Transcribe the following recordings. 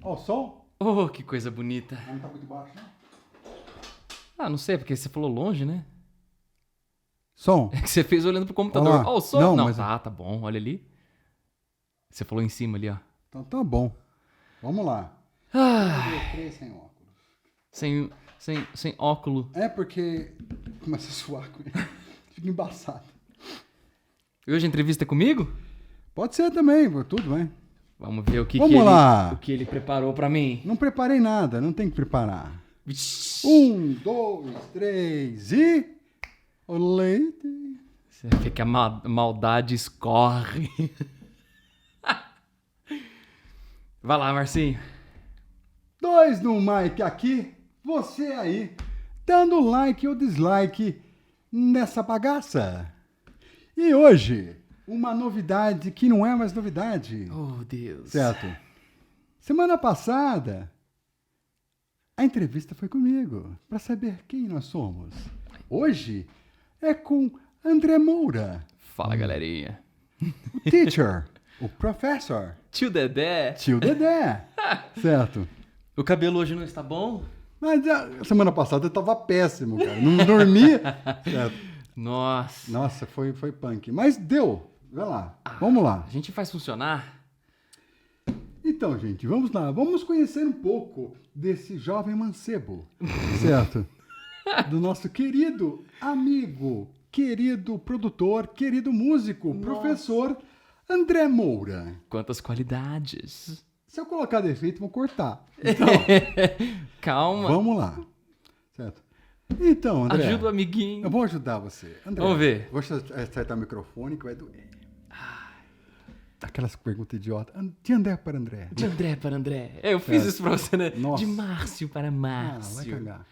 Ó, o sol? Oh, que coisa bonita. Não tá muito baixo, não? Ah, não sei, porque você falou longe, né? Som? É que você fez olhando pro computador. Olá. Ó, o som. Não, Não, mas- tá bom, olha ali. Você falou em cima ali, ó. Então tá bom. Vamos lá. Ah, 1, 2, 3, sem óculos. sem óculo. É porque começa a suar com ele. Fica embaçado. E hoje a entrevista é comigo? Pode ser também, tudo bem. Vamos ver Vamos lá. o que ele preparou pra mim. Não preparei nada, não tem que preparar. Vixe. 1, 2, 3 e... O leite. Você vê que a maldade escorre. Vai lá, Marcinho. 2 no mic aqui, você aí, dando like ou dislike nessa bagaça. E hoje, uma novidade que não é mais novidade, Oh, Deus. certo? Semana passada, a entrevista foi comigo, para saber quem nós somos. Hoje é com André Moura, Fala, galerinha. o teacher, o professor, Tio Dedé. tio Dedé, certo? O cabelo hoje não está bom? Mas a semana passada eu tava péssimo, cara. Não dormia. Certo. Nossa. Nossa, foi punk. Mas deu. Vai lá. Vamos lá. A gente faz funcionar? Então, gente, vamos lá. Vamos conhecer um pouco desse jovem mancebo. Certo? Do nosso querido amigo, querido produtor, querido músico, professor André Moura. Quantas qualidades. Se eu colocar defeito, vou cortar. Então, Calma. vamos lá. Certo? Então, André. Ajuda o amiguinho. Eu vou ajudar você. André, Vamos ver. Vou acertar o microfone que vai doer. Aquelas perguntas idiotas. De André para André. De André para André. Eu fiz isso pra você, né? Nossa. De Márcio para Ah, vai Márcio. cagar.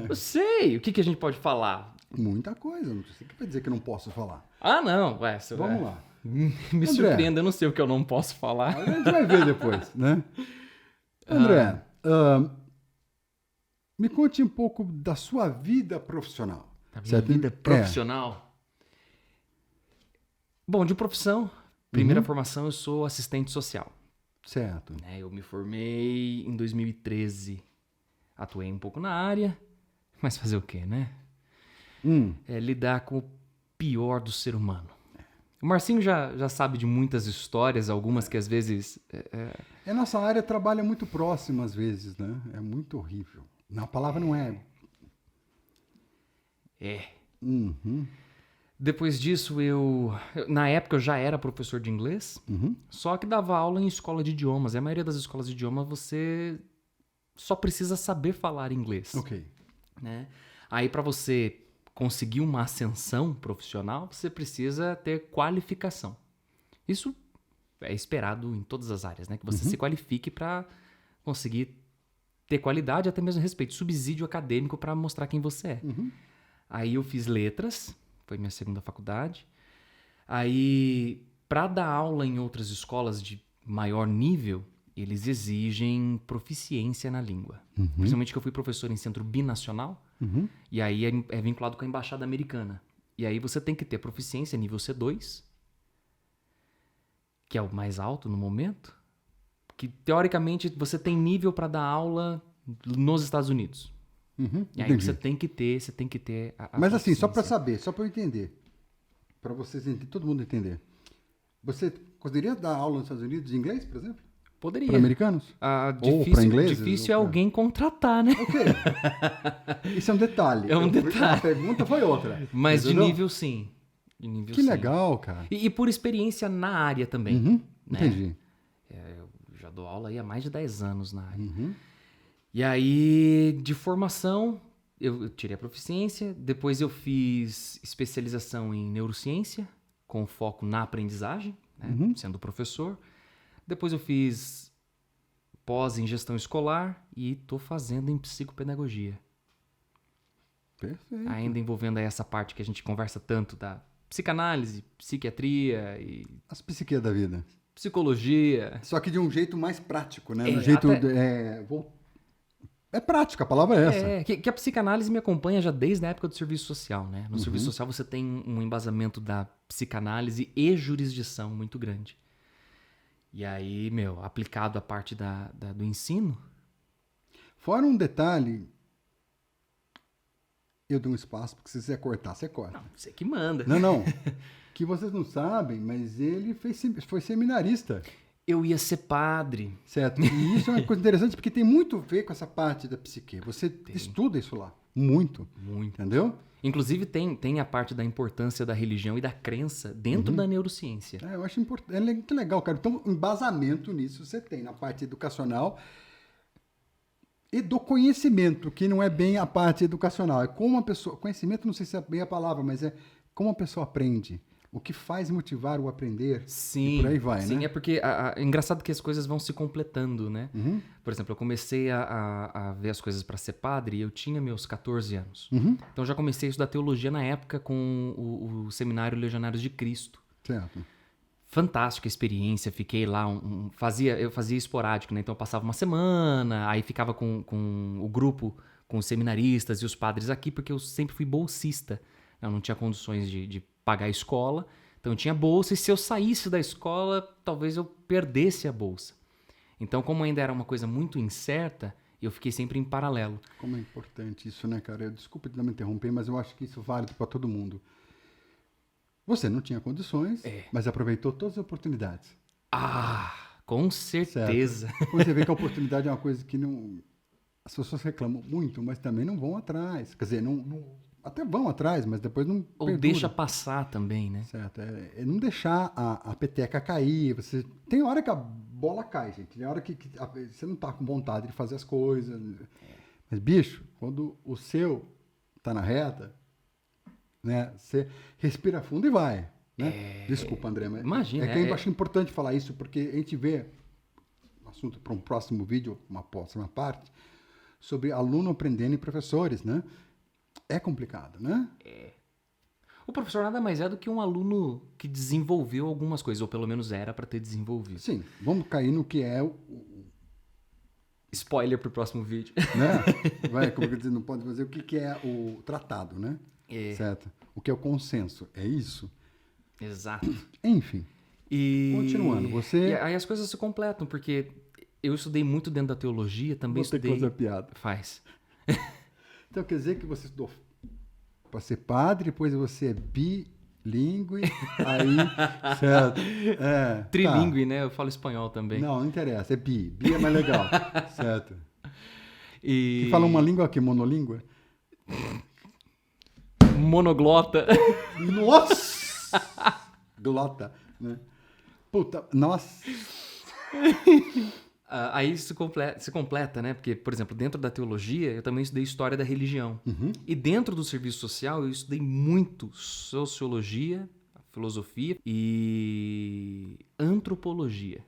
Eu sei. O que a gente pode falar? Muita coisa. Não sei o que vai dizer que eu não posso falar. Ah, não. Ué, Vamos lá. Me surpreenda, eu não sei o que eu não posso falar. A gente vai ver depois, né? André, me conte um pouco da sua vida profissional. Da minha certo? vida profissional. Bom, de profissão, primeira formação, eu sou assistente social. Certo. Né? Eu me formei em 2013. Atuei um pouco na área, mas fazer o quê, né? É lidar com o pior do ser humano. O Marcinho já sabe de muitas histórias, algumas que às vezes... A nossa área trabalha muito próxima às vezes, né? É muito horrível. Não, a palavra não é. Depois disso, na época eu já era professor de inglês, só que dava aula em escola de idiomas. E a maioria das escolas de idiomas você só precisa saber falar inglês. Ok. Né? Aí para você conseguir uma ascensão profissional, você precisa ter qualificação. Isso é esperado em todas as áreas, né? Que você se qualifique para conseguir ter qualidade, até mesmo respeito, subsídio acadêmico para mostrar quem você é. Aí eu fiz letras, foi minha segunda faculdade. Aí, para dar aula em outras escolas de maior nível, eles exigem proficiência na língua. Principalmente que eu fui professor em centro binacional, e aí é vinculado com a Embaixada Americana. E aí você tem que ter proficiência nível C2, que é o mais alto no momento, que teoricamente você tem nível para dar aula nos Estados Unidos. E aí Entendi. você tem que ter a Mas assim, só para proficiência. saber, só para eu entender, para vocês todo mundo entender. Você poderia dar aula nos Estados Unidos de inglês, por exemplo? Poderia. Para americanos? Ou Difícil, para ingleses? difícil é Ou pra- alguém contratar, né? Ok. Isso é um detalhe. É um detalhe. A pergunta foi outra. Mas de Entendeu? nível sim. De nível Que sim. legal, cara. E por experiência na área também. Né? Entendi. Eu já dou aula aí há mais de 10 anos na área. E aí, de formação, eu tirei a proficiência. Depois eu fiz especialização em neurociência, com foco na aprendizagem, né? Sendo professor. Depois eu fiz pós em gestão escolar e estou fazendo em psicopedagogia. Perfeito. Ainda envolvendo aí essa parte que a gente conversa tanto da psicanálise, psiquiatria e As psiquias da vida. psicologia. Só que de um jeito mais prático, né? É, Do jeito... até- É prático, a palavra é essa. Que a psicanálise me acompanha já desde a época do serviço social, né? No serviço social você tem um embasamento da psicanálise e jurisdição muito grande. E aí, meu, aplicado à parte do ensino, Fora um detalhe, eu dou um espaço, porque se você quiser cortar, você corta. você que manda. Não. Que vocês não sabem, mas ele foi seminarista, Eu ia ser padre. certo? E isso é uma coisa interessante, porque tem muito a ver com essa parte da psique. Você estuda isso lá, muito, Muito. entendeu? Inclusive, tem a parte da importância da religião e da crença dentro da neurociência. Eu acho importante, é muito legal, cara. Então, embasamento nisso você tem na parte educacional e do conhecimento, que não é bem a parte educacional. É como a pessoa... Conhecimento, não sei se é bem a palavra, mas é como a pessoa aprende. O que faz motivar o aprender. Sim, E por aí vai, sim, né? é porque é engraçado que as coisas vão se completando, né? Uhum. Por exemplo, eu comecei a ver as coisas para ser padre e eu tinha meus 14 anos. Uhum. Então eu já comecei a estudar teologia na época com o Seminário Legionários de Cristo. Certo. Fantástica experiência, fiquei lá, eu fazia esporádico, né? Então eu passava uma semana, aí ficava com o grupo, com os seminaristas e os padres aqui, porque eu sempre fui bolsista. Eu não tinha condições de pagar a escola, então eu tinha bolsa, e se eu saísse da escola, talvez eu perdesse a bolsa. Então, como ainda era uma coisa muito incerta, eu fiquei sempre em paralelo. Como é importante isso, né, cara? Desculpa não me interromper, mas eu acho que isso vale para todo mundo. Você não tinha condições, mas aproveitou todas as oportunidades. Ah, com certeza. Certo? Você vê que a oportunidade é uma coisa que não... As pessoas reclamam muito, mas também não vão atrás. Quer dizer, até vão atrás, mas depois não Ou perdura. deixa passar também, né? Certo? É não deixar a peteca cair. Tem hora que a bola cai, gente. Tem hora que você não tá com vontade de fazer as coisas. Mas, bicho, quando o seu tá na reta, né? Você respira fundo e vai. Né? Desculpa, André, mas Imagina, é que eu acho importante falar isso, porque a gente vê um assunto para um próximo vídeo, uma próxima parte, sobre aluno aprendendo e professores, né? É complicado, né? O professor nada mais é do que um aluno que desenvolveu algumas coisas, ou pelo menos era para ter desenvolvido. Sim, vamos cair no que é Spoiler pro próximo vídeo. né? Vai, como eu dizer, não pode fazer o que é o tratado, né? Certo? O que é o consenso? É isso? Exato. Enfim, continuando, E aí as coisas se completam, porque eu estudei muito dentro da teologia, também vou ter que estudei... fazer a piada. Faz. Então quer dizer que você estudou para ser padre, depois você é bilíngue, aí, certo? Trilingue, né? Eu falo espanhol também. Não interessa, é bi. Bi é mais legal, certo? E... Que fala uma língua aqui, monolíngua? Monoglota. Nossa! Glota, né? Puta, nossa. Aí se completa, né? Porque, por exemplo, dentro da teologia, eu também estudei história da religião. E dentro do serviço social, eu estudei muito sociologia, filosofia e antropologia.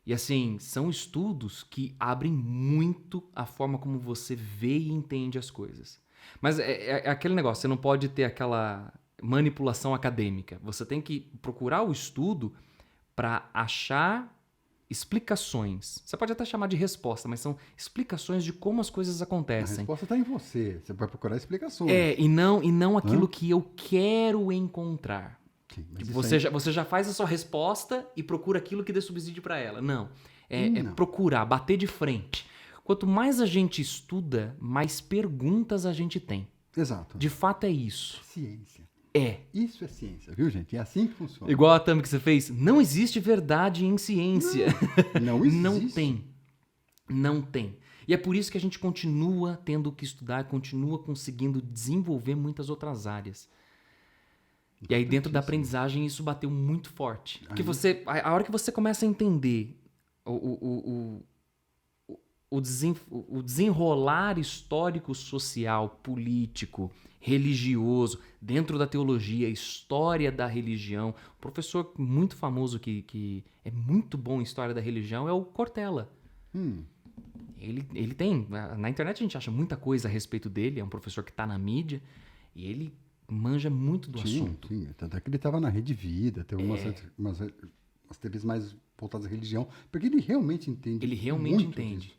E assim, são estudos que abrem muito a forma como você vê e entende as coisas. Mas é aquele negócio, você não pode ter aquela manipulação acadêmica. Você tem que procurar o estudo para achar explicações. Você pode até chamar de resposta, mas são explicações de como as coisas A acontecem. resposta está em você. Você vai procurar explicações. E não aquilo que eu quero encontrar. Sim, mas Tipo, isso você já faz a sua resposta e procura aquilo que dê subsídio para ela. Não. É Não. procurar, bater de frente. Quanto mais a gente estuda, mais perguntas a gente tem. Exato. De fato é isso. Ciência. Isso é ciência, viu, gente? É assim que funciona. Igual a thumb que você fez. Não existe verdade em ciência. Não existe. Não tem. Não tem. E é por isso que a gente continua tendo que estudar, continua conseguindo desenvolver muitas outras áreas. E aí dentro da aprendizagem isso bateu muito forte. Porque a hora que você começa a entender o desenrolar histórico, social, político, religioso, dentro da teologia, história da religião. Um professor muito famoso que é muito bom em história da religião é o Cortella. Ele tem... Na internet a gente acha muita coisa a respeito dele, é um professor que está na mídia, e ele manja muito do assunto. Sim, tanto é que ele estava na Rede Vida, teve umas TVs mais voltadas à religião, porque ele realmente entende. Ele realmente muito entende. disso.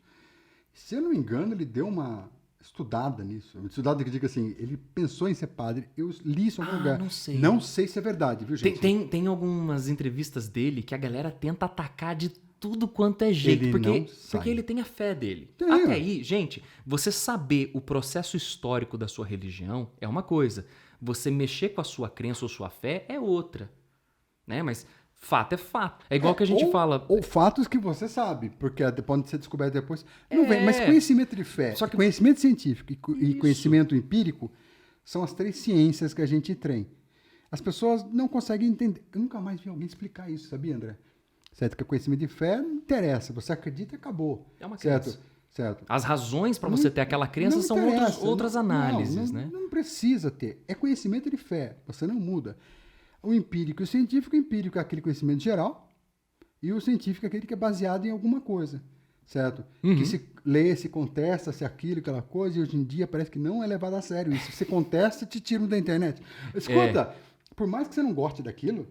Se eu não me engano, ele deu uma estudada nisso. Estudada que diga assim, ele pensou em ser padre. Eu li isso em algum lugar. Não sei. Não sei se é verdade, viu, gente? Tem algumas entrevistas dele que a galera tenta atacar de tudo quanto é jeito, Ele não sai. porque ele tem a fé dele. Tem. Até aí, gente, você saber o processo histórico da sua religião é uma coisa. Você mexer com a sua crença ou sua fé é outra. Né? Mas fato é fato. É igual que a gente fala. Ou fatos que você sabe, porque pode ser descoberto depois. Não vem, mas conhecimento de fé, Só que- conhecimento científico e Isso. conhecimento empírico são as 3 ciências que a gente tem. As pessoas não conseguem entender. Eu nunca mais vi alguém explicar isso, sabia, André? Certo? Que o conhecimento de fé não interessa. Você acredita e acabou. É uma certo? crença. Certo. As razões para você ter aquela crença Não são interessa, outras análises, não, né? Não precisa ter. É conhecimento de fé. Você não muda. O empírico e o científico. O empírico é aquele conhecimento geral e o científico é aquele que é baseado em alguma coisa. Certo? Que se lê, se contesta, se aquilo, aquela coisa, e hoje em dia parece que não é levado a sério isso. Se você contesta, te tiram da internet. Escuta, por mais que você não goste daquilo,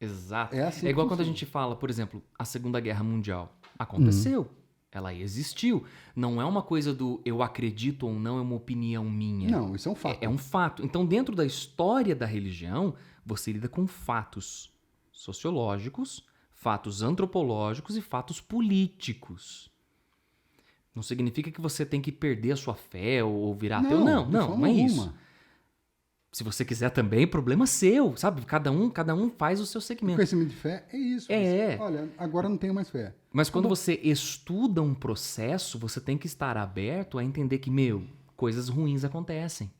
Exato. É assim É igual que quando a funciona. gente fala, por exemplo, a Segunda Guerra Mundial. Aconteceu. Ela existiu. Não é uma coisa do eu acredito ou não, é uma opinião minha. não, isso é um fato. É um fato. Então, dentro da história da religião, você lida com fatos sociológicos, fatos antropológicos e fatos políticos. Não significa que você tem que perder a sua fé ou virar ateu. Não, de não forma é alguma. isso. Se você quiser também, problema seu, sabe? Cada um faz o seu O segmento. conhecimento de fé é isso. É. Você, olha, agora não tenho mais fé. Mas quando você estuda um processo, você tem que estar aberto a entender que, coisas ruins acontecem.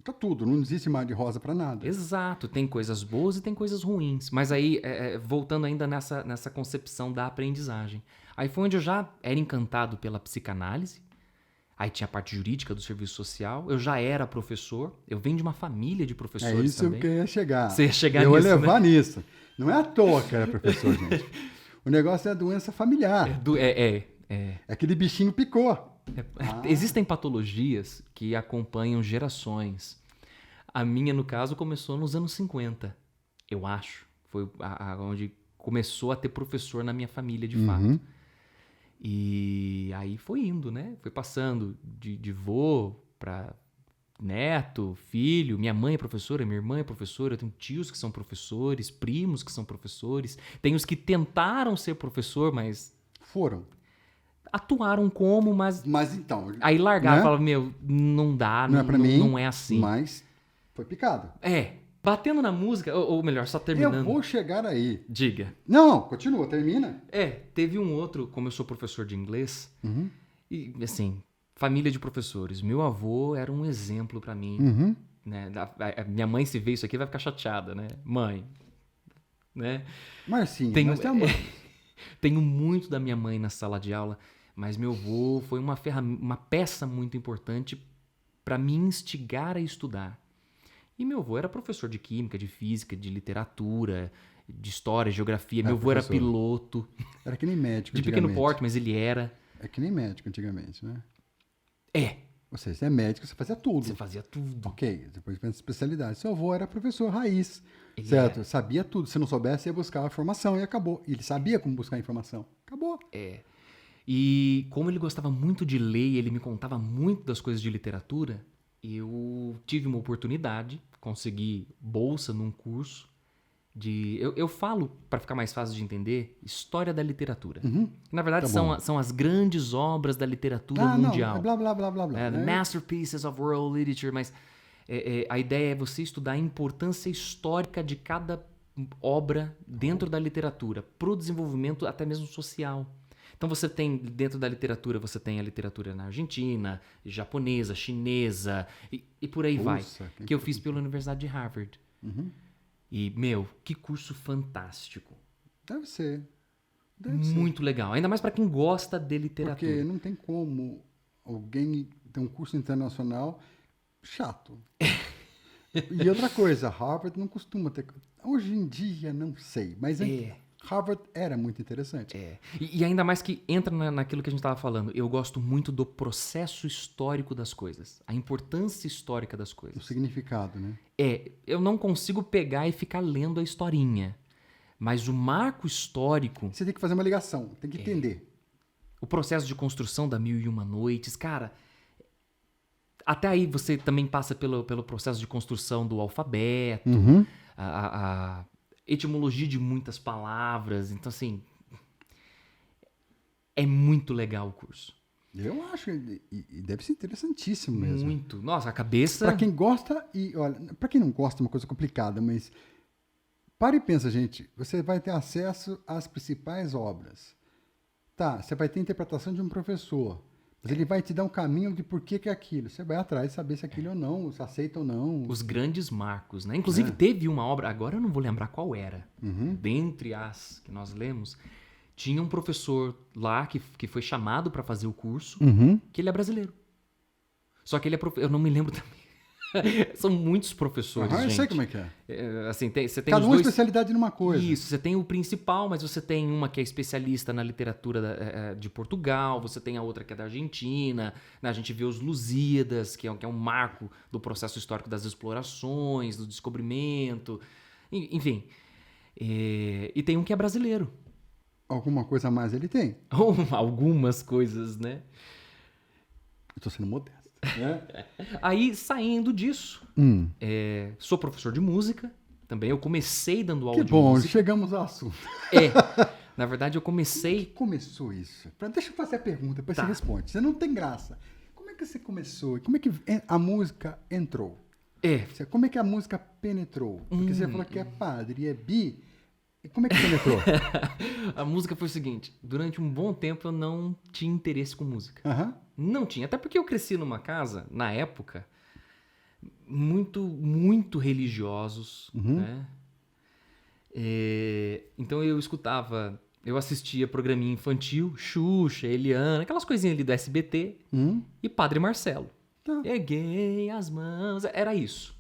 Tá tudo, não existe mar de rosa para nada. Exato, tem coisas boas e tem coisas ruins. Mas aí, voltando ainda nessa concepção da aprendizagem. Aí foi onde eu já era encantado pela psicanálise. Aí tinha a parte jurídica do serviço social. Eu já era professor. Eu venho de uma família de É professores isso também. que eu ia chegar. Você ia chegar eu nisso, ia levar nisso. Não é à toa que era professor, gente. O negócio é a doença familiar. É aquele bichinho picou. Existem patologias que acompanham gerações. A minha, no caso, começou nos anos 50, eu acho. Foi onde começou a ter professor na minha família, de fato. E aí foi indo, né? Foi passando de vô para neto, filho. Minha mãe é professora, minha irmã é professora. Eu tenho tios que são professores, primos que são professores. Tem os que tentaram ser professor, mas Foram. atuaram como, mas Mas então. aí largaram, né? falaram, não dá, Não é pra mim. não é assim. Mas foi picado. Batendo na música, ou melhor, só terminando. Eu vou chegar aí. Diga. Não, continua, termina. Teve um outro, como eu sou professor de inglês, Uhum. e assim, família de professores. Meu avô era um exemplo pra mim. Uhum. Né? A minha mãe, se ver isso aqui, vai ficar chateada, né? Mãe. Né? Marcinho, Tenho- nós te amamos. Tenho muito da minha mãe na sala de aula, mas meu avô foi uma peça muito importante para me instigar a estudar. E meu avô era professor de química, de física, de literatura, de história, geografia. Meu avô era professor. piloto, Era que nem médico de pequeno antigamente. porte, mas ele era. É que nem médico antigamente, né? É, Ou seja, você é médico, você fazia tudo. você fazia tudo. Ok, depois pensa em especialidade. Seu avô era professor raiz, Ele certo? Sabia tudo. Se não soubesse, ia buscar a informação e acabou. E ele sabia como buscar a informação. Acabou. E como ele gostava muito de ler e ele me contava muito das coisas de literatura, eu tive uma oportunidade, consegui bolsa num curso de... Eu falo, para ficar mais fácil de entender, história da literatura. Na verdade, Tá bom. são as grandes obras da literatura mundial. Não, blá, blá, blá, blá, blá. The né? Masterpieces of World Literature, mas a ideia é você estudar a importância histórica de cada obra dentro da literatura, pro desenvolvimento até mesmo social. Então você tem, dentro da literatura, você tem a literatura na Argentina, japonesa, chinesa, e por aí vai. Nossa, Que eu fiz pela Universidade de Harvard. E, que curso fantástico. Deve ser. Deve ser. Muito legal. Ainda mais para quem gosta de literatura. Porque não tem como alguém ter um curso internacional chato. E outra coisa, Harvard não costuma ter. Hoje em dia, não sei. Mas Harvard era muito interessante. E ainda mais que entra naquilo que a gente estava falando. Eu gosto muito do processo histórico das coisas. A importância histórica das O coisas. significado, né? Eu não consigo pegar e ficar lendo a historinha. Mas o marco histórico, Você tem que fazer uma ligação, tem que entender. o processo de construção da Mil e Uma Noites, cara, Até aí você também passa pelo processo de construção do alfabeto, Uhum. a etimologia de muitas palavras. Então, assim, é muito legal o curso. Eu acho, e deve ser interessantíssimo mesmo. Muito. Nossa, a cabeça... Pra quem gosta, e olha, pra quem não gosta é uma coisa complicada, mas para e pensa, gente, você vai ter acesso às principais obras. Tá, você vai ter a interpretação de um professor, mas ele vai te dar um caminho de por que é aquilo. Você vai atrás de saber se aquilo ou não, se aceita ou não. Os grandes marcos, né? Inclusive, teve uma obra, agora eu não vou lembrar qual era, dentre as que nós lemos, tinha um professor lá que foi chamado para fazer o curso, que ele é brasileiro. Só que ele é eu não me lembro também. São muitos professores, Eu gente. sei como é que é. Assim, você tem Cada os uma dois... especialidade numa coisa. Isso, você tem o principal, mas você tem uma que é especialista na literatura de Portugal, você tem a outra que é da Argentina, né? A gente vê os Lusíadas, que é um marco do processo histórico das explorações, do descobrimento, enfim. E tem um que é brasileiro. Alguma coisa a mais ele tem. Ou algumas coisas, né? Eu tô sendo modesto. Né? Aí, saindo disso, sou professor de música também. Eu comecei dando aula Que de bom, música. chegamos ao assunto. Na verdade, eu comecei... Começou isso? Deixa eu fazer a pergunta, depois Tá. você responde. Você não tem graça. Como é que você começou? Como é que a música entrou? Como é que a música penetrou? Porque você falou que é padre e é bi. E como é que penetrou? A música foi o seguinte, durante um bom tempo eu não tinha interesse com música. Aham. Não tinha, até porque eu cresci numa casa, na época, muito, muito religiosos, né? Então eu escutava, eu assistia programinha infantil, Xuxa, Eliana, aquelas coisinhas ali do SBT, e Padre Marcelo. Tá. Erguei as mãos, era isso.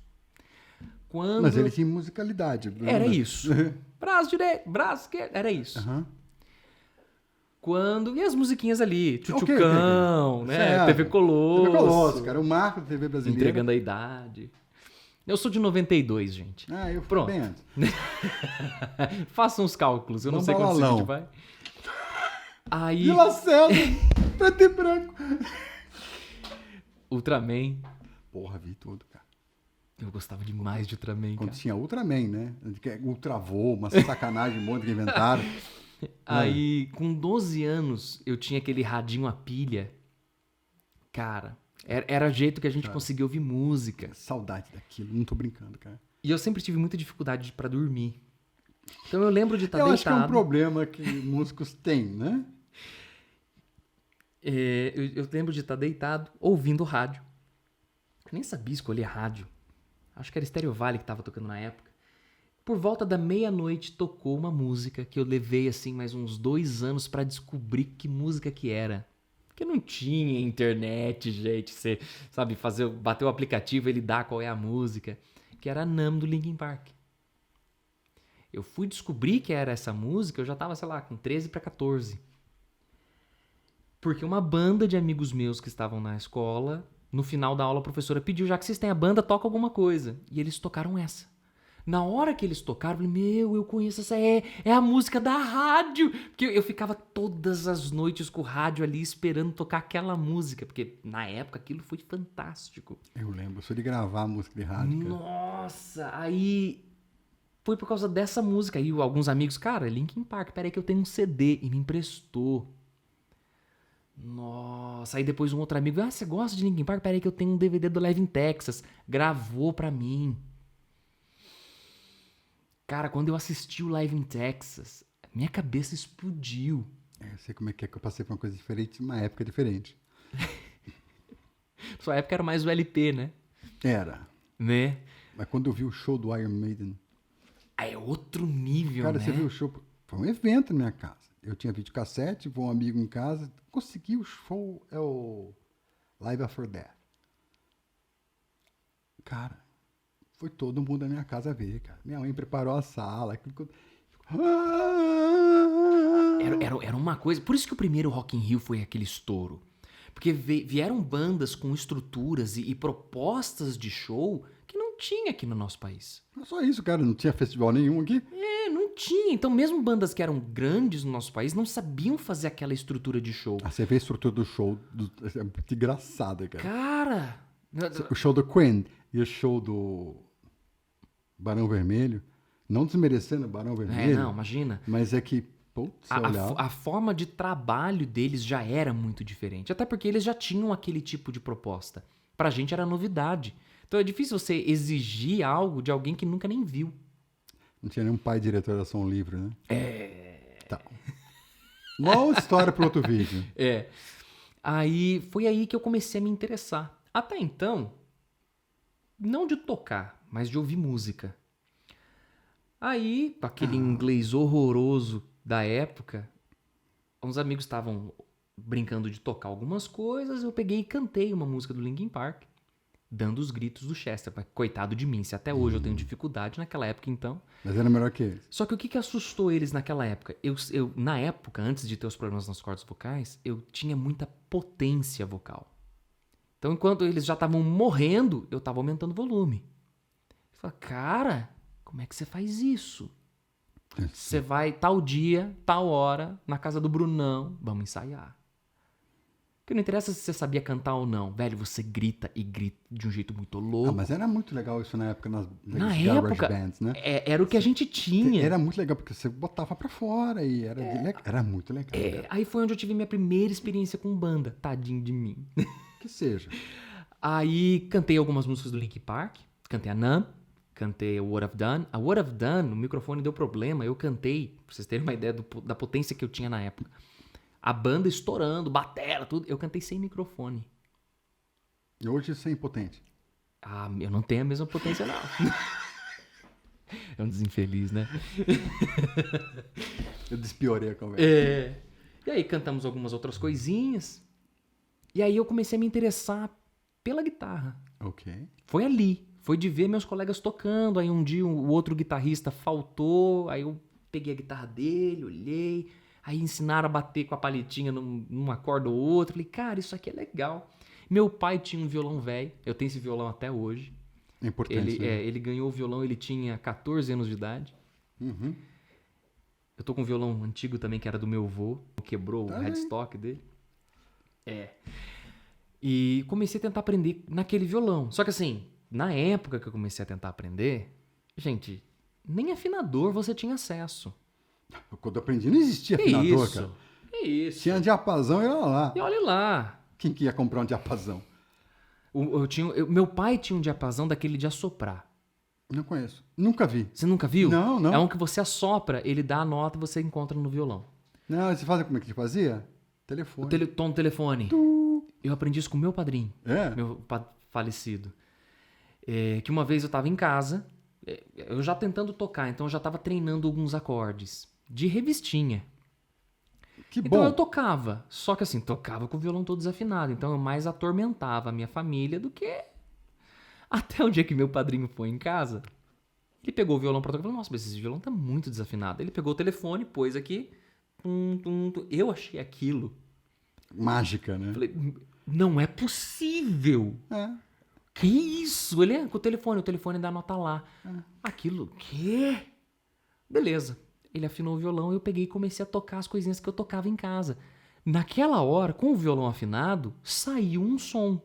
Quando... Mas ele tinha musicalidade. Era isso. Braço direito, braço esquerdo, era isso. Aham. E as musiquinhas ali, Ok. Tchutchucão, né? Certo. TV Colosso. TV Colosso, cara. O marco da TV brasileira. Entregando a idade. Eu sou de 92, gente. Ah, eu fui Pronto. bem antes. Façam os cálculos, eu não Vamos sei quanto a balão. gente vai. Aí, Vila César, preto e branco. Ultraman. Porra, vi tudo, cara. Eu gostava demais de Ultraman, Quando cara. tinha Ultraman, né? Ultravoo, uma sacanagem, um monte que inventaram. Aí, com 12 anos, eu tinha aquele radinho a pilha. Cara, era o jeito que a gente conseguia ouvir música. Saudade daquilo, não tô brincando, cara. E eu sempre tive muita dificuldade pra dormir. Então eu lembro de estar Eu deitado. acho que é um problema que músicos têm, né? Eu lembro de estar deitado, ouvindo rádio. Eu nem sabia escolher rádio. Acho que era Stereo Valley que estava tocando na época. Por volta da meia-noite tocou uma música que eu levei assim mais uns 2 anos para descobrir que música que era. Porque não tinha internet, gente. Você sabe, bater o aplicativo, ele dá qual é a música. Que era Numb do Linkin Park. Eu fui descobrir que era essa música, eu já tava, sei lá, com 13 para 14. Porque uma banda de amigos meus que estavam na escola, no final da aula a professora pediu, já que vocês têm a banda, toca alguma coisa. E eles tocaram essa. Na hora que eles tocaram, eu falei, eu conheço essa, é a música da rádio. Porque eu ficava todas as noites com o rádio ali esperando tocar aquela música. Porque na época aquilo foi fantástico. Eu lembro, sou de gravar música de rádio, cara. Nossa, aí foi por causa dessa música. Aí alguns amigos, cara, Linkin Park, peraí que eu tenho um CD. E me emprestou. Nossa, aí depois um outro amigo, você gosta de Linkin Park? Peraí que eu tenho um DVD do Live in Texas. Gravou pra mim. Cara, quando eu assisti o Live in Texas, minha cabeça explodiu. Eu sei como é que eu passei por uma coisa diferente, uma época diferente. Sua época era mais o LP, né? Era. Né? Mas quando eu vi o show do Iron Maiden... Aí é outro nível, Cara, né? você viu o show... Foi um evento na minha casa. Eu tinha videocassete, vou um amigo em casa, consegui o show, é o Live After Death. Cara, foi todo mundo da minha casa ver, cara. Minha mãe preparou a sala. Era uma coisa... Por isso que o primeiro Rock in Rio foi aquele estouro. Porque vieram bandas com estruturas e propostas de show que não tinha aqui no nosso país. Não é só isso, cara. Não tinha festival nenhum aqui. Não tinha. Então, mesmo bandas que eram grandes no nosso país não sabiam fazer aquela estrutura de show. Ah, você vê a estrutura do show, é muito engraçada, cara. Cara, O show do Queen e o show do Barão Vermelho, não desmerecendo o Barão Vermelho. Não, imagina. Mas é que, putz, A forma de trabalho deles já era muito diferente. Até porque eles já tinham aquele tipo de proposta. Pra gente era novidade. Então é difícil você exigir algo de alguém que nunca nem viu. Não tinha nenhum pai diretor da Som Livre, né? Tá. Igual história para outro vídeo. Aí foi aí que eu comecei a me interessar. Até então, não de tocar, mas de ouvir música. Aí, aquele inglês horroroso da época, uns amigos estavam brincando de tocar algumas coisas, eu peguei e cantei uma música do Linkin Park, dando os gritos do Chester. Coitado de mim, se até hoje eu tenho dificuldade, naquela época então. Mas era melhor que eles. Só que o que assustou eles naquela época? Eu, na época, antes de ter os problemas nas cordas vocais, eu tinha muita potência vocal. Então, enquanto eles já estavam morrendo, eu estava aumentando o volume. Eu falei, cara, como é que você faz isso? Você vai tal dia, tal hora, na casa do Brunão, vamos ensaiar. Porque não interessa se você sabia cantar ou não. Velho, você grita e grita de um jeito muito louco. Mas era muito legal isso na época nas Na garage época, bands, né? Era o que a gente tinha. Era muito legal, porque você botava pra fora e era muito legal. Aí foi onde eu tive minha primeira experiência com banda. Tadinho de mim. Que seja. Aí cantei algumas músicas do Linkin Park. Cantei a Numb. Cantei a What I've Done. A What I've Done, o microfone deu problema. Eu cantei, pra vocês terem uma ideia da potência que eu tinha na época. A banda estourando, batera, tudo. Eu cantei sem microfone. E hoje você é impotente. Eu não tenho a mesma potência, não. É um desinfeliz, né? Eu despiorei a conversa. E aí cantamos algumas outras coisinhas. E aí eu comecei a me interessar pela guitarra. Ok. Foi ali. Foi de ver meus colegas tocando. Aí um dia o outro guitarrista faltou. Aí eu peguei a guitarra dele, olhei. Aí ensinaram a bater com a palitinha numa corda ou outra. Falei, cara, isso aqui é legal. Meu pai tinha um violão velho. Eu tenho esse violão até hoje. É importante. Ele ganhou o violão, ele tinha 14 anos de idade. Uhum. Eu tô com um violão antigo também, que era do meu avô. Quebrou o headstock dele. E comecei a tentar aprender naquele violão. Só que assim, na época que eu comecei a tentar aprender, gente, nem afinador você tinha acesso. Quando eu aprendi, não existia afinador, cara. É isso. Tinha diapasão e olha lá. E olha lá. Quem que ia comprar um diapasão? Meu pai tinha um diapasão daquele de assoprar. Não conheço. Nunca vi. Você nunca viu? Não, não. É um que você assopra, ele dá a nota e você encontra no violão. Não, você faz como é que fazia? Telefone. Tom do telefone. Eu aprendi isso com meu padrinho. Meu falecido. Que uma vez eu tava em casa, eu já tentando tocar, então eu já tava treinando alguns acordes. De revistinha. Que Então bom. eu tocava. Só que assim, tocava com o violão todo desafinado. Então eu mais atormentava a minha família do que... Até o dia que meu padrinho foi em casa, ele pegou o violão pra tocar e falou, nossa, mas esse violão tá muito desafinado. Ele pegou o telefone, pôs aqui. Eu achei aquilo. Mágica, né? Falei, não é possível. Que isso? Ele com o telefone dá nota lá. Aquilo, quê? Beleza. Ele afinou o violão e eu peguei e comecei a tocar as coisinhas que eu tocava em casa. Naquela hora, com o violão afinado, saiu um som.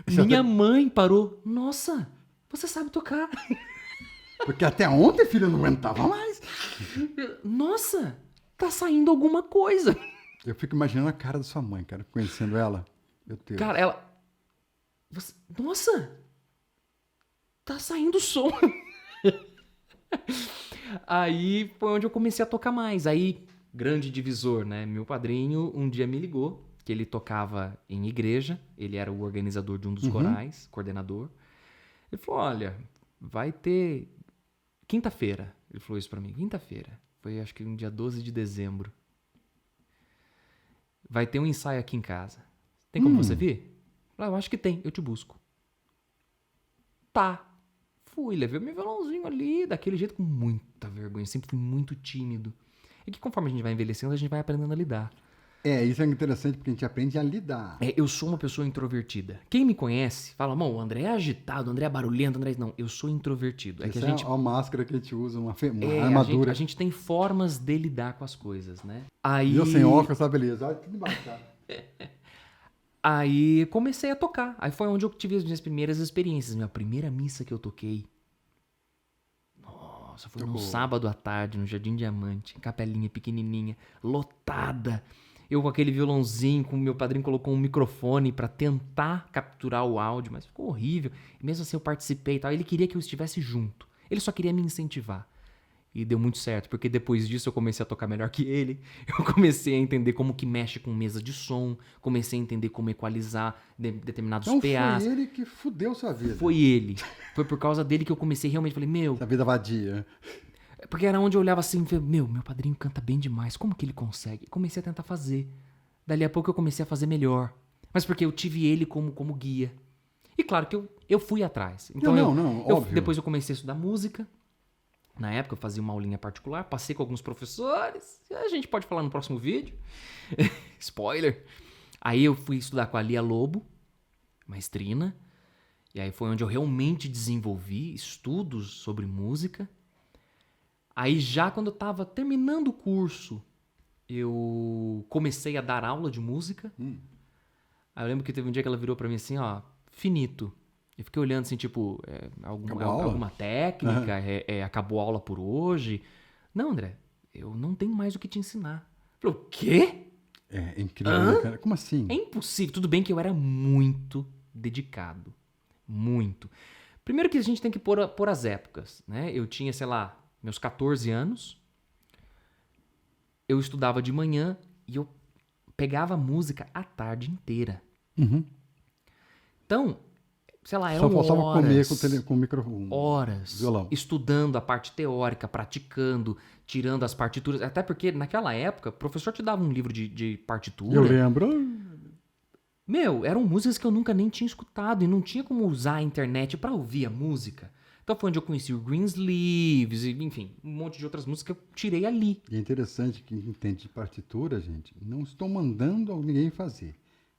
Minha mãe parou. Nossa, você sabe tocar. Porque até ontem, filho, eu não aguentava mais. Nossa, tá saindo alguma coisa. Eu fico imaginando a cara da sua mãe, cara, conhecendo ela. Meu Deus. Cara, ela... Nossa, tá saindo som. Aí foi onde eu comecei a tocar mais. Aí, grande divisor, né? Meu padrinho um dia me ligou, que ele tocava em igreja. Ele era o organizador de um dos corais, coordenador. Ele falou, olha, vai ter... Quinta-feira. Ele falou isso pra mim. Quinta-feira. Foi, acho que um dia 12 de dezembro. Vai ter um ensaio aqui em casa. Tem como você vir? Eu acho que tem. Eu te busco. Tá. Fui, levei meu violãozinho ali, daquele jeito, com muita vergonha. Sempre fui muito tímido. E que conforme a gente vai envelhecendo, a gente vai aprendendo a lidar. Isso é interessante, porque a gente aprende a lidar. Eu sou uma pessoa introvertida. Quem me conhece, fala, o André é agitado, o André é barulhento, Não, eu sou introvertido. Isso é a máscara que a gente usa, uma armadura. A gente tem formas de lidar com as coisas, né? E eu sem óculos, tá beleza. Olha tudo embaixo, tá? Aí comecei a tocar. Aí foi onde eu tive as minhas primeiras experiências. Minha primeira missa que eu toquei. Nossa, foi num sábado à tarde, no Jardim Diamante. Capelinha pequenininha, lotada. Eu com aquele violãozinho, com o meu padrinho colocou um microfone pra tentar capturar o áudio, mas ficou horrível. E mesmo assim eu participei e tal. Ele queria que eu estivesse junto. Ele só queria me incentivar. E deu muito certo, porque depois disso eu comecei a tocar melhor que ele. Eu comecei a entender como que mexe com mesa de som. Comecei a entender como equalizar determinados Então PAs. foi ele que fudeu sua vida. Foi ele. Foi por causa dele que eu comecei realmente. Falei, meu... Essa vida vadia. Porque era onde eu olhava assim e falei, meu padrinho canta bem demais. Como que ele consegue? Comecei a tentar fazer. Dali a pouco eu comecei a fazer melhor. Mas porque eu tive ele como guia. E claro que eu fui atrás. Então óbvio. depois eu comecei a estudar música. Na época eu fazia uma aulinha particular, passei com alguns professores, a gente pode falar no próximo vídeo, spoiler. Aí eu fui estudar com a Lia Lobo, maestrina, e aí foi onde eu realmente desenvolvi estudos sobre música. Aí já quando eu tava terminando o curso, eu comecei a dar aula de música. Aí eu lembro que teve um dia que ela virou pra mim assim, ó, finito. Eu fiquei olhando assim, tipo, alguma técnica, acabou a aula por hoje. Não, André, eu não tenho mais o que te ensinar. Eu falei, o quê? É incrível, né, cara? Como assim? É impossível. Tudo bem que eu era muito dedicado. Muito. Primeiro que a gente tem que pôr as épocas, né? Eu tinha, sei lá, meus 14 anos. Eu estudava de manhã e eu pegava música a tarde inteira. Então... sei lá, eram só faltava horas, comer com o microfone. Horas Violão. estudando a parte teórica, praticando, tirando as partituras. Até porque naquela época, o professor te dava um livro de partitura. Eu lembro. Meu, eram músicas que eu nunca nem tinha escutado e não tinha como usar a internet pra ouvir a música. Então foi onde eu conheci o Greensleeves, enfim, um monte de outras músicas que eu tirei ali. E é interessante que quem entende de partitura, gente, não estou mandando ninguém fazer.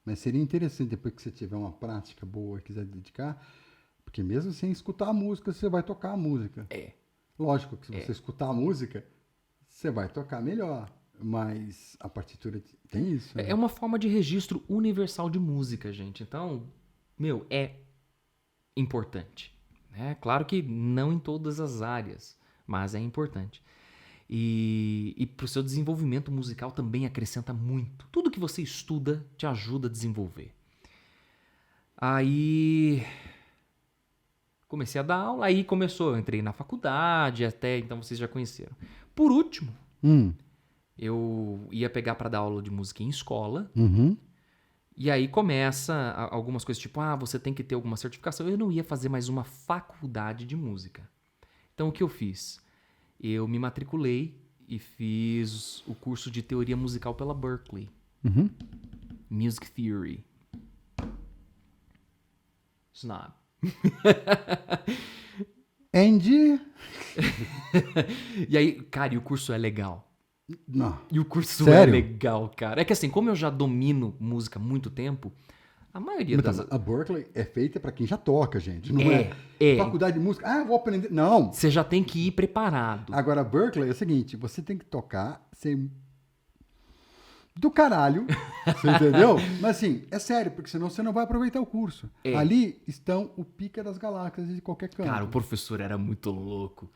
Mas seria interessante, depois que você tiver uma prática boa e quiser dedicar, porque mesmo sem escutar a música, você vai tocar a música. Lógico que se você escutar a música, você vai tocar melhor. Mas a partitura tem isso. Né? É uma forma de registro universal de música, gente. Então, meu, é importante. Né? Claro que não em todas as áreas, mas é importante. E para o seu desenvolvimento musical também acrescenta muito. Tudo que você estuda te ajuda a desenvolver. Aí comecei a dar aula, aí começou, eu entrei na faculdade, até então vocês já conheceram. Por último, eu ia pegar para dar aula de música em escola. E aí começa algumas coisas tipo, você tem que ter alguma certificação. Eu não ia fazer mais uma faculdade de música. Então o que eu fiz? Eu me matriculei e fiz o curso de teoria musical pela Berklee. Music Theory. Snob. Andy? E aí, cara, e o curso é legal. Não. E o curso Sério? é legal, cara. É que assim, como eu já domino música há muito tempo, a maioria das... A Berklee é feita para quem já toca, gente. Não É. faculdade de música. Eu vou aprender. Não. Você já tem que ir preparado. Agora, a Berklee é o seguinte, você tem que tocar sem... do caralho, você entendeu? Mas assim, é sério, porque senão você não vai aproveitar o curso. Ali estão o pica das galáxias de qualquer canto. Cara, o professor era muito louco.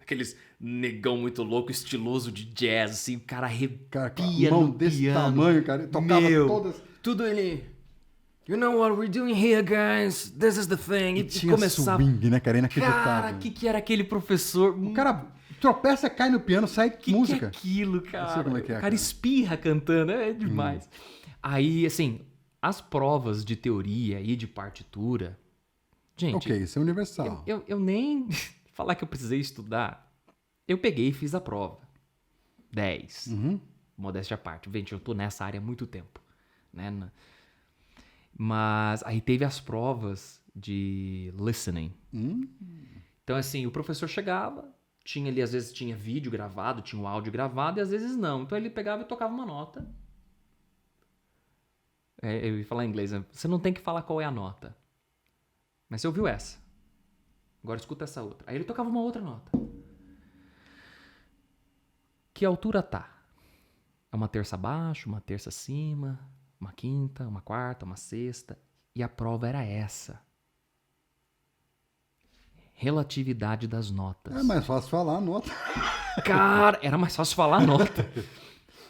Aqueles negão muito louco, estiloso de jazz, assim, o cara arrepia mão no desse piano. tamanho, cara, tocava todas... Tudo ele... You know what we're doing here, guys? This is the thing. E tinha swing, né, cara? Inacreditável. Cara, o que era aquele professor? O cara tropeça, cai no piano, sai música. Que é aquilo, cara? Não sei como é que é, o cara espirra cantando, é demais. Aí, assim, as provas de teoria e de partitura... Gente... Ok, isso é universal. Eu nem... falar que eu precisei estudar. Eu peguei e fiz a prova. 10. Modéstia à parte. Gente, eu tô nessa área há muito tempo. Né? Mas aí teve as provas de listening. Então, assim, o professor chegava, tinha ali, às vezes tinha vídeo gravado, tinha o áudio gravado, e às vezes não. Então ele pegava e tocava uma nota. Eu ia falar em inglês, né? Você não tem que falar qual é a nota. Mas você ouviu essa. Agora escuta essa outra. Aí ele tocava uma outra nota. Que altura tá? É uma terça abaixo, uma terça acima? uma quinta, uma quarta, uma sexta. E a prova era essa. Relatividade das notas. É mais fácil falar a nota. Cara, era mais fácil falar a nota.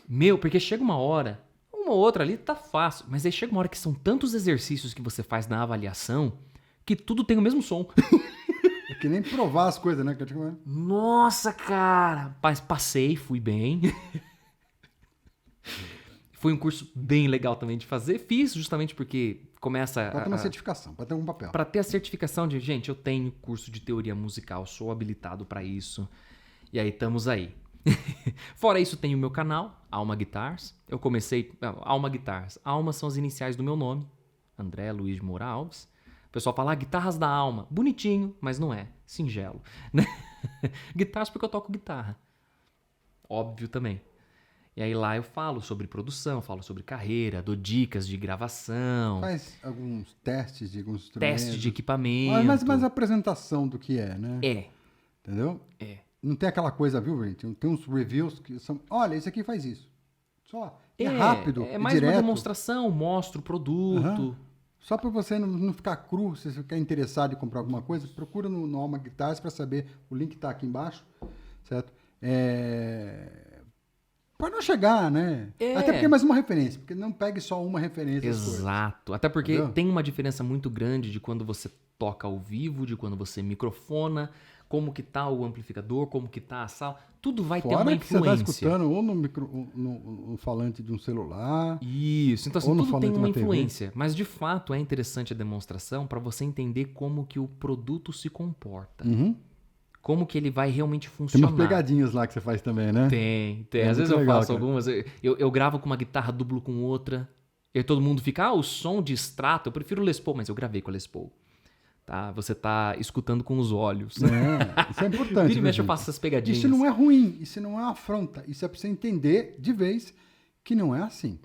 Meu, porque chega uma hora, uma ou outra ali tá fácil, mas aí chega uma hora que são tantos exercícios que você faz na avaliação que tudo tem o mesmo som. É que nem provar as coisas, né? Nossa, cara! Mas passei, fui bem. Foi um curso bem legal também de fazer. Fiz justamente porque começa Pra ter uma certificação, pra ter um papel. para ter a certificação de, gente, eu tenho curso de teoria musical, sou habilitado para isso. E aí, estamos aí. Fora isso, tem o meu canal, Alma Guitars. Eu comecei... Alma Guitars. Alma são as iniciais do meu nome. André Luiz de Moura Alves. O pessoal fala, guitarras da alma. Bonitinho, mas não é. Singelo. Né? Guitars porque eu toco guitarra. Óbvio também. E aí lá eu falo sobre produção, falo sobre carreira, dou dicas de gravação. Faz alguns testes de alguns instrumentos. Teste de equipamento. Mas a apresentação do que é, né? É. Entendeu? É. Não tem aquela coisa, viu, gente? Tem uns reviews que são... Olha, esse aqui faz isso. Só. É rápido, É mais direto. uma demonstração, mostro o produto. Só para você não ficar cru, se você ficar interessado em comprar alguma coisa, procura no Alma Guitars para saber. O link está aqui embaixo, certo? Para não chegar, né? Até porque é mais uma referência, porque não pegue só uma referência. Exato. Até porque Entendeu? tem uma diferença muito grande de quando você toca ao vivo, de quando você microfona, como que tá o amplificador, como que tá a sala. Tudo vai ter uma Fora que você está influência. escutando ou no falante de um celular. Isso. Então, assim, Ou no tudo falante tem de uma uma TV. influência. Mas, de fato, é interessante a demonstração para você entender como que o produto se comporta. Uhum. Como que ele vai realmente Tem funcionar. umas pegadinhas lá que você faz também, né? Tem. É Às vezes muito eu legal, faço cara. algumas. Eu gravo com uma guitarra, dublo com outra. E aí todo mundo fica, o som de extrato, eu prefiro o Les Paul, mas eu gravei com a Les Paul. Tá? Você tá escutando com os olhos. Isso é importante. Vira e mexe, eu gente? faço essas pegadinhas. Isso não é ruim, isso não é uma afronta. Isso é pra você entender de vez que não é assim.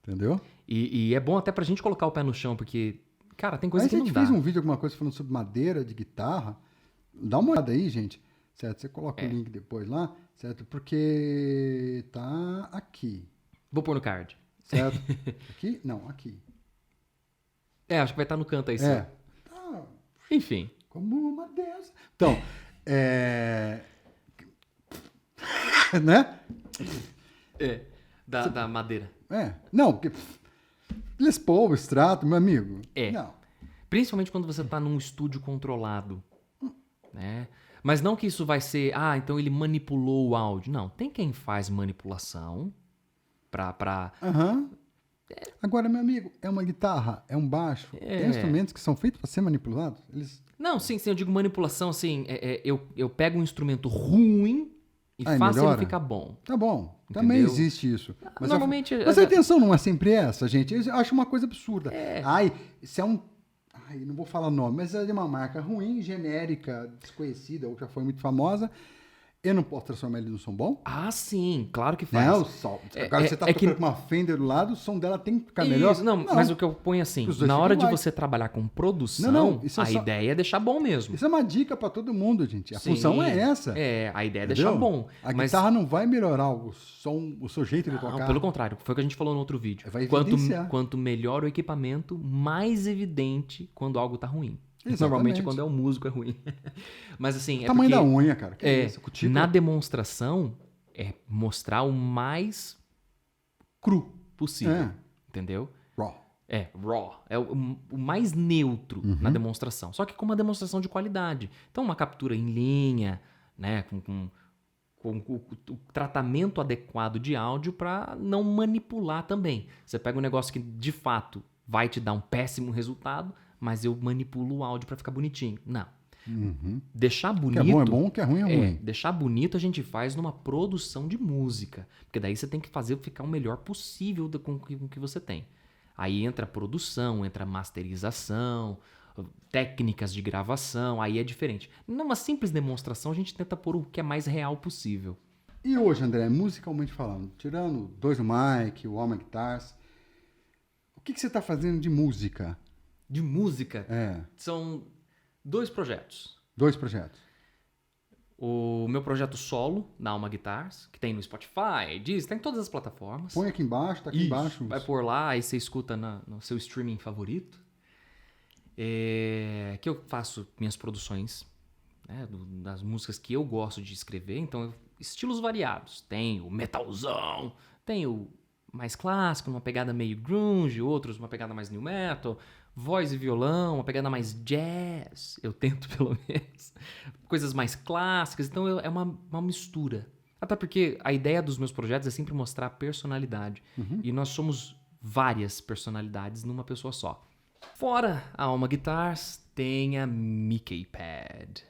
Entendeu? E é bom até pra gente colocar o pé no chão, porque, cara, tem coisa Aí que a não gente dá. fez um vídeo, alguma coisa falando sobre madeira de guitarra. Dá uma olhada aí, gente. Certo? Você coloca o link depois lá, certo? Porque tá aqui. Vou pôr no card. Certo? Aqui? Não, aqui. Acho que vai estar no canto aí, sim. Tá Enfim. como uma deusa. Então, né? Da madeira. Não, porque Les Paul, extrato, meu amigo. É. Não. Principalmente quando você tá num estúdio controlado, né? Mas não que isso vai ser, então ele manipulou o áudio. Não, tem quem faz manipulação pra... Aham. Agora, meu amigo, é uma guitarra, é um baixo. Tem instrumentos que são feitos para ser manipulados. Eles... Não, sim, eu digo manipulação, assim, eu pego um instrumento ruim e Aí faço melhora? ele ficar bom. Tá bom. Também Entendeu? existe isso. Mas Normalmente... mas a intenção não é sempre essa, gente. Eu acho uma coisa absurda. Isso é um... não vou falar nome, mas é de uma marca ruim, genérica, desconhecida, ou já foi muito famosa. Eu não posso transformar ele num som bom? Sim, claro que faz. Não, agora você tá tocando com uma Fender do lado, o som dela tem que ficar melhor. Não, mas o que eu ponho assim, Os dois na hora de ficam você trabalhar com produção, Não, isso é a só- ideia é deixar bom mesmo. Isso é uma dica para todo mundo, gente. A Sim. função é essa. A ideia é entendeu? deixar bom. A mas guitarra não vai melhorar o som, o seu jeito de tocar. Não, pelo contrário, foi o que a gente falou no outro vídeo. Vai evidenciar. Quanto melhor o equipamento, mais evidente quando algo tá ruim. Exatamente. Normalmente quando é o músico é ruim. Mas assim, O tamanho porque da unha, cara. Que isso? Cutícula. na demonstração é mostrar o mais cru possível. Entendeu? Raw. Raw. É o mais neutro na demonstração. Só que com uma demonstração de qualidade. Então, uma captura em linha, né? Com o tratamento adequado de áudio para não manipular também. Você pega um negócio que, de fato, vai te dar um péssimo resultado, mas eu manipulo o áudio para ficar bonitinho. Não. Deixar O bonito... que é bom é bom, o que é ruim é ruim. Deixar bonito a gente faz numa produção de música. Porque daí você tem que fazer ficar o melhor possível com o que você tem. Aí entra a produção, entra a masterização, técnicas de gravação, aí é diferente. Numa simples demonstração, a gente tenta pôr o que é mais real possível. E hoje, André, musicalmente falando, tirando dois no mic, o Alma Guitars, o que você está fazendo de música? De música, É, são 2 projetos. 2 projetos. O meu projeto solo, na Alma Guitars, que tem no Spotify, Deezer, tem em todas as plataformas. Põe aqui embaixo, tá aqui embaixo. Vai por lá, aí você escuta no seu streaming favorito. Que eu faço minhas produções, né, das músicas que eu gosto de escrever. Então, estilos variados. Tem o metalzão, tem o mais clássico, uma pegada meio grunge, outros uma pegada mais new metal, voz e violão, uma pegada mais jazz, eu tento pelo menos, coisas mais clássicas. Então é uma mistura. Até porque a ideia dos meus projetos é sempre mostrar a personalidade. E nós somos várias personalidades numa pessoa só. Fora a Alma Guitars, tem a Mickey Pad,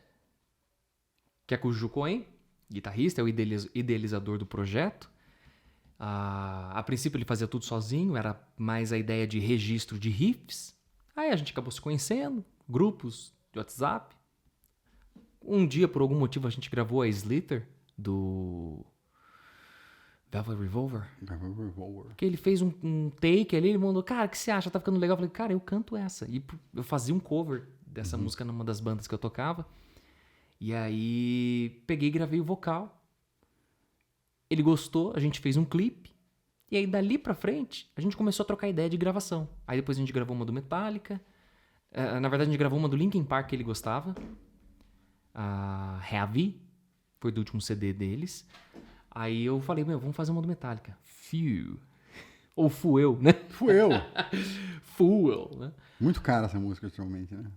que é com o Ju Cohen, guitarrista, é o idealizador do projeto. A princípio ele fazia tudo sozinho, era mais a ideia de registro de riffs. Aí a gente acabou se conhecendo, grupos de WhatsApp. Um dia, por algum motivo, a gente gravou a Slither do Velvet Revolver. Que ele fez um take ali, ele mandou, cara, o que você acha? Tá ficando legal? Eu falei, cara, eu canto essa. E eu fazia um cover dessa música numa das bandas que eu tocava. E aí peguei e gravei o vocal. Ele gostou, a gente fez um clipe. E aí, dali pra frente, a gente começou a trocar ideia de gravação. Aí depois a gente gravou uma do Metallica. Na verdade, a gente gravou uma do Linkin Park que ele gostava. A Heavy. Foi do último CD deles. Aí eu falei, vamos fazer uma do Metallica. Few. Ou Fuel, né? Fuel. Fuel, né? Muito cara essa música, ultimamente, né?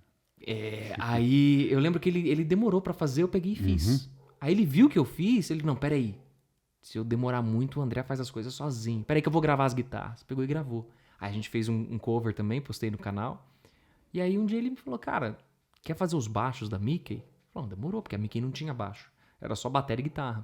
Aí eu lembro que ele demorou pra fazer, eu peguei e fiz. Aí ele viu que eu fiz, ele, não, peraí. Se eu demorar muito, o André faz as coisas sozinho. Peraí que eu vou gravar as guitarras. Pegou e gravou. Aí a gente fez um cover também, postei no canal. E aí um dia ele me falou, cara, quer fazer os baixos da Mickey? Eu falei, não, demorou, porque a Mickey não tinha baixo. Era só bateria e guitarra.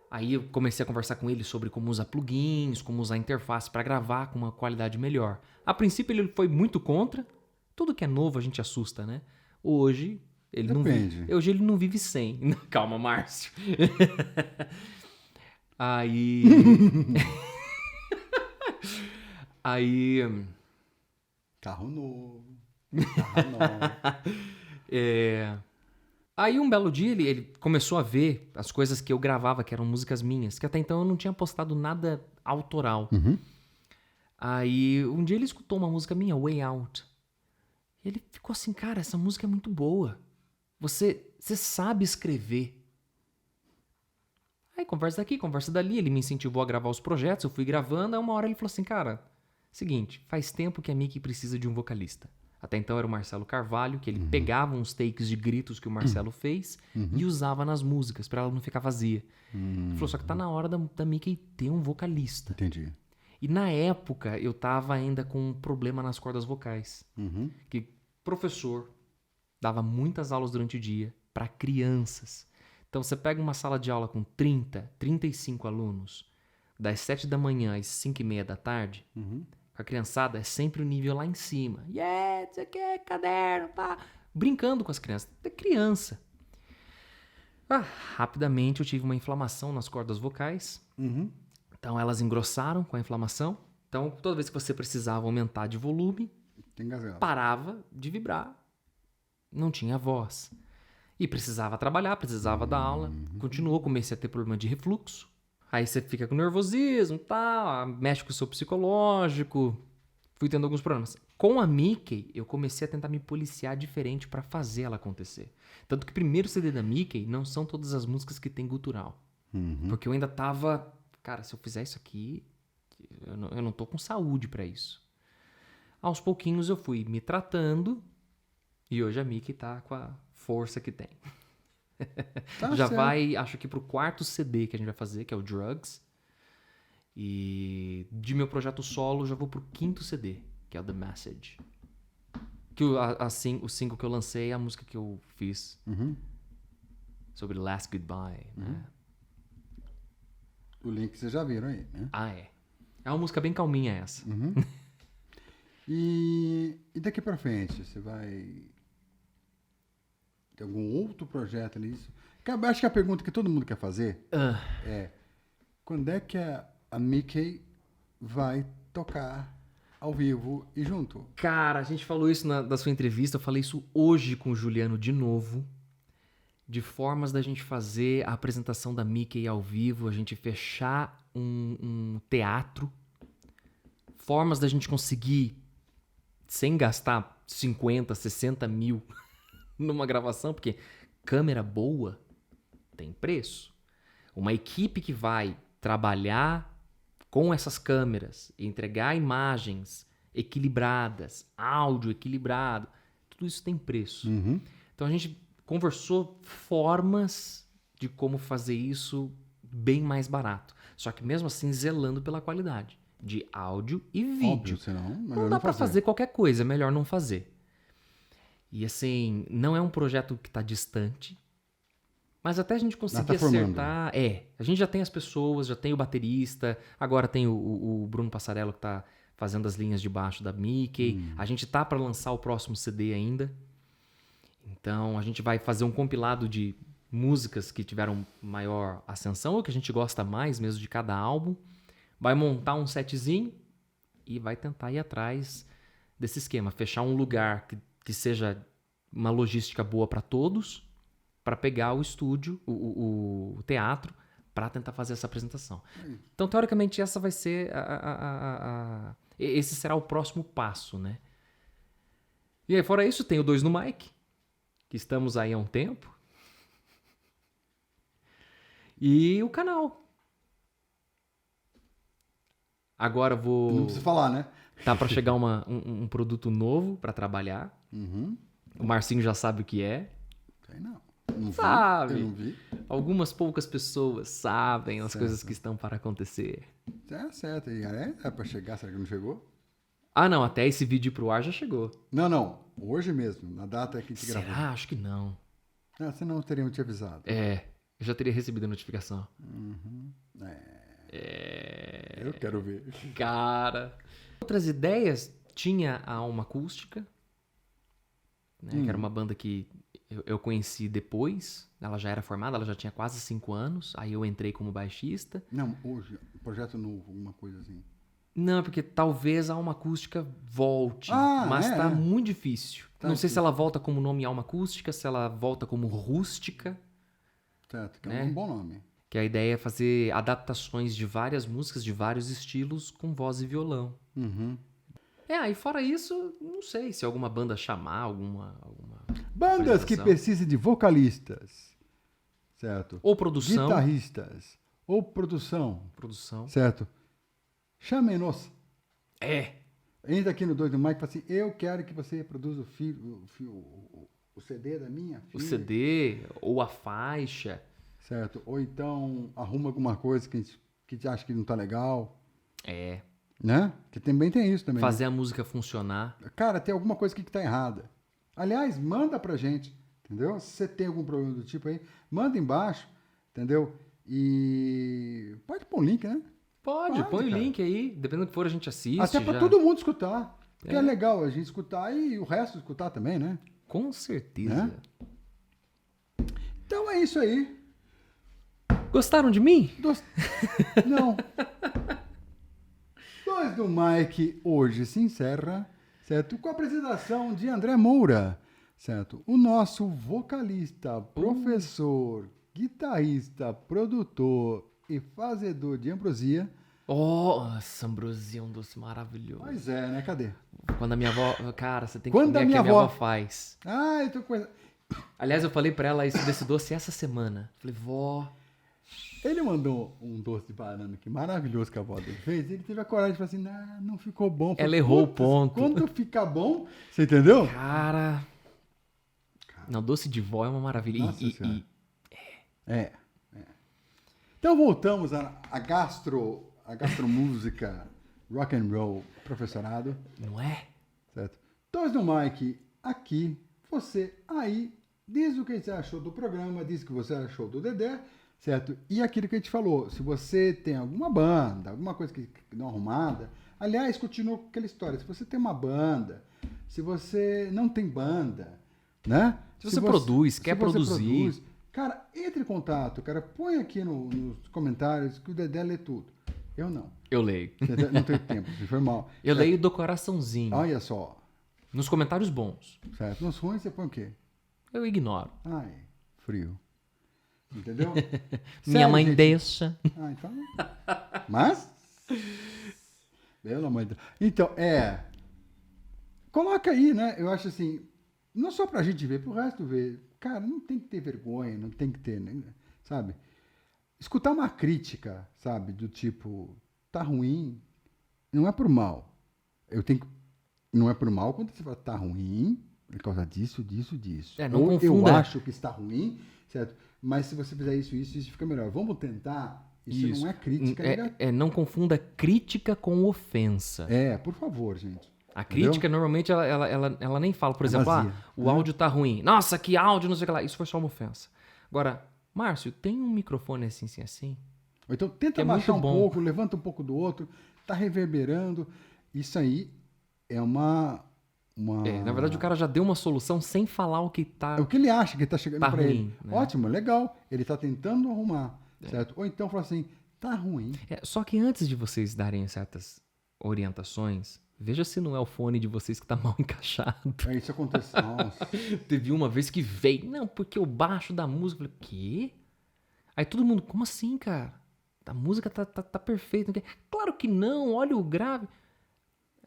Aí eu comecei a conversar com ele sobre como usar plugins, como usar interface para gravar com uma qualidade melhor. A princípio ele foi muito contra. Tudo que é novo a gente assusta, né? Hoje ele não vive. Hoje ele não vive sem. Calma, Márcio. Aí. Aí. Carro novo. Carro novo. Aí um belo dia ele começou a ver as coisas que eu gravava, que eram músicas minhas, que até então eu não tinha postado nada autoral. Aí um dia ele escutou uma música minha, Way Out. E ele ficou assim, cara, essa música é muito boa. Você sabe escrever. Aí conversa daqui, conversa dali, ele me incentivou a gravar os projetos, eu fui gravando, aí uma hora ele falou assim, cara, seguinte, faz tempo que a Mickey precisa de um vocalista. Até então era o Marcelo Carvalho, que ele pegava uns takes de gritos que o Marcelo fez e usava nas músicas, pra ela não ficar vazia. Ele falou, só que tá na hora da Mickey ter um vocalista. Entendi. E na época eu tava ainda com um problema nas cordas vocais. Que professor dava muitas aulas durante o dia para crianças. Então você pega uma sala de aula com 30, 35 alunos, das 7 da manhã às 5:30 da tarde, com a criançada é sempre o nível lá em cima. Yeah, você quer caderno, pá. Brincando com as crianças. É criança. Rapidamente eu tive uma inflamação nas cordas vocais. Então elas engrossaram com a inflamação. Então toda vez que você precisava aumentar de volume, parava de vibrar. Não tinha voz. E precisava trabalhar, precisava dar aula. Continuou, comecei a ter problema de refluxo. Aí você fica com nervosismo e tal, mexe com o seu psicológico. Fui tendo alguns problemas. Com a Mickey, eu comecei a tentar me policiar diferente pra fazer ela acontecer. Tanto que o primeiro CD da Mickey não são todas as músicas que tem gutural. Porque eu ainda tava... Cara, se eu fizer isso aqui, eu não tô com saúde pra isso. Aos pouquinhos eu fui me tratando e hoje a Mickey tá com a força que tem. Tá já certo. vai, acho que pro 4º CD que a gente vai fazer, que é o Drugs. E de meu projeto solo, já vou pro 5º CD, que é o The Message. Que o single que eu lancei é a música que eu fiz sobre Last Goodbye, né? O link vocês já viram aí, né? É uma música bem calminha essa. E daqui pra frente, você vai ter algum outro projeto ali? Acho que a pergunta que todo mundo quer fazer é quando é que a Mickey vai tocar ao vivo e junto? Cara, a gente falou isso da sua entrevista, eu falei isso hoje com o Juliano de novo. de formas da gente fazer a apresentação da Mickey ao vivo, a gente fechar um teatro, formas da gente conseguir, sem gastar 50, 60 mil numa gravação, porque câmera boa tem preço. Uma equipe que vai trabalhar com essas câmeras e entregar imagens equilibradas, áudio equilibrado, tudo isso tem preço. Então a gente conversou formas de como fazer isso bem mais barato. Só que mesmo assim zelando pela qualidade de áudio e vídeo. Óbvio, senão não dá pra fazer qualquer coisa, é melhor não fazer. E assim, não é um projeto que tá distante, mas até a gente conseguir acertar... a gente já tem as pessoas, já tem o baterista, agora tem o Bruno Passarello que tá fazendo as linhas de baixo da Mickey. A gente tá para lançar o próximo CD ainda. Então a gente vai fazer um compilado de músicas que tiveram maior ascensão, ou que a gente gosta mais mesmo de cada álbum. Vai montar um setzinho e vai tentar ir atrás desse esquema. Fechar um lugar que seja uma logística boa para todos, para pegar o estúdio, o teatro, para tentar fazer essa apresentação. Então, teoricamente, essa vai ser esse será o próximo passo, né? E aí, fora isso, tem o 2 no Mic, que estamos aí há um tempo. E o canal. Agora vou... Não precisa falar, né? Tá para chegar um produto novo para trabalhar. O Marcinho já sabe o que é. Sei não. Não sabe. Vi, eu não vi. Algumas poucas pessoas sabem as coisas que estão para acontecer. É certo. E é para chegar, será que não chegou? Ah, não. Até esse vídeo ir pro ar já chegou. Não. Hoje mesmo, na data que a gente gravou. Será? Acho que não. Ah, senão teriam te avisado. Eu já teria recebido a notificação. Eu quero ver. Cara. Outras ideias, tinha a Alma Acústica, né, que era uma banda que eu conheci depois. Ela já era formada, ela já tinha quase 5 anos. Aí eu entrei como baixista. Não, hoje, projeto novo, alguma coisa assim. Não, porque talvez a Alma Acústica volte, Ah, mas tá muito difícil. Tá Não sei difícil. se ela volta como nome Alma Acústica, se ela volta como Rústica, Certo, que Né? é um bom nome. que a ideia é fazer adaptações de várias músicas, de vários estilos, com voz e violão. E fora isso, não sei se alguma banda chamar, alguma Bandas que apresentação. precisem de vocalistas, certo? Ou produção. Guitarristas, ou produção, certo? Chamem-nos. Entra aqui no 2 do Mike e fala assim, eu quero que você produza o CD da minha filha. O CD, ou a faixa. Certo? Ou então arruma alguma coisa que te acha que não tá legal, né? Que também tem isso também. Fazer a música funcionar. Cara, tem alguma coisa aqui que tá errada. Aliás, manda pra gente, entendeu? Se você tem algum problema do tipo aí, manda embaixo, entendeu? E pode pôr um link, né? Pode, põe o cara. link aí. Dependendo do que for, a gente assiste. Até pra já. todo mundo escutar. Porque é legal a gente escutar e o resto escutar também, né? Com certeza. Né? Então é isso aí. Gostaram de mim? Não. 2 do Mike hoje se encerra, certo? Com a apresentação de André Moura, certo? O nosso vocalista, professor, guitarrista, produtor e fazedor de ambrosia. Nossa, ambrosia é um doce maravilhoso. Pois é, né? Cadê? Quando a minha avó... Cara, você tem que Quando comer a o que minha a minha avó- avó faz. Ah, eu tô com... Aliás, eu falei pra ela isso desse doce essa semana. Falei, vó... Ele mandou um doce de banana que maravilhoso que a avó dele fez. Ele teve a coragem de falar assim, não ficou bom. Ela errou o ponto. Quando ficar bom, você entendeu? Cara... Não, doce de vó é uma maravilha. Nossa Senhora. É. Então voltamos à gastromúsica, rock and roll, professorado, Não é? certo? 2 do Mike, aqui, você aí, diz o que você achou do programa, diz o que você achou do Dedé, certo? E aquilo que a gente falou, se você tem alguma banda, alguma coisa que não arrumada, aliás, continua com aquela história, se você tem uma banda, se você não tem banda, né? Se você produz, quer produzir. Cara, entre em contato, cara, põe aqui nos comentários que o Dedé lê tudo. Eu não. Eu leio. Dedé não tenho tempo, foi mal. Eu leio do coraçãozinho. Olha só, Nos comentários bons. certo? Nos ruins você põe o quê? Eu ignoro. Ai, frio. Entendeu? Minha Sério, mãe gente. deixa. Ah, então. Mas. Pelo amor de Deus. Então, coloca aí, né? Eu acho assim. Não só pra gente ver, pro resto ver. Cara, não tem que ter vergonha, não tem que ter, né? Sabe? Escutar uma crítica, sabe? Do tipo, tá ruim, não é por mal. Não é por mal quando você fala, tá ruim, por causa disso, disso, disso. Não Ou eu confunda. acho que está ruim, certo? Mas se você fizer isso, isso fica melhor. Vamos tentar. Isso não é crítica negativa. Não confunda crítica com ofensa. Por favor, gente. A crítica, normalmente, ela nem fala, por exemplo, vazia, o áudio tá ruim. Nossa, que áudio, não sei o que lá. Isso foi só uma ofensa. Agora, Márcio, tem um microfone assim, assim, assim? Ou então tenta é baixar muito um bom. pouco, levanta um pouco do outro, tá reverberando. Isso aí é uma... Na verdade, o cara já deu uma solução sem falar o que tá... É o que ele acha que tá chegando Tá para ele. ruim, né? Ótimo, legal. Ele tá tentando arrumar, certo? Ou então fala assim, tá ruim. Só que antes de vocês darem certas orientações, veja se não é o fone de vocês que tá mal encaixado. Isso acontece. Nossa. Teve uma vez que veio, não, porque o baixo da música, eu falei, quê? Aí todo mundo, como assim, cara? A música tá perfeita. Claro que não, olha o grave.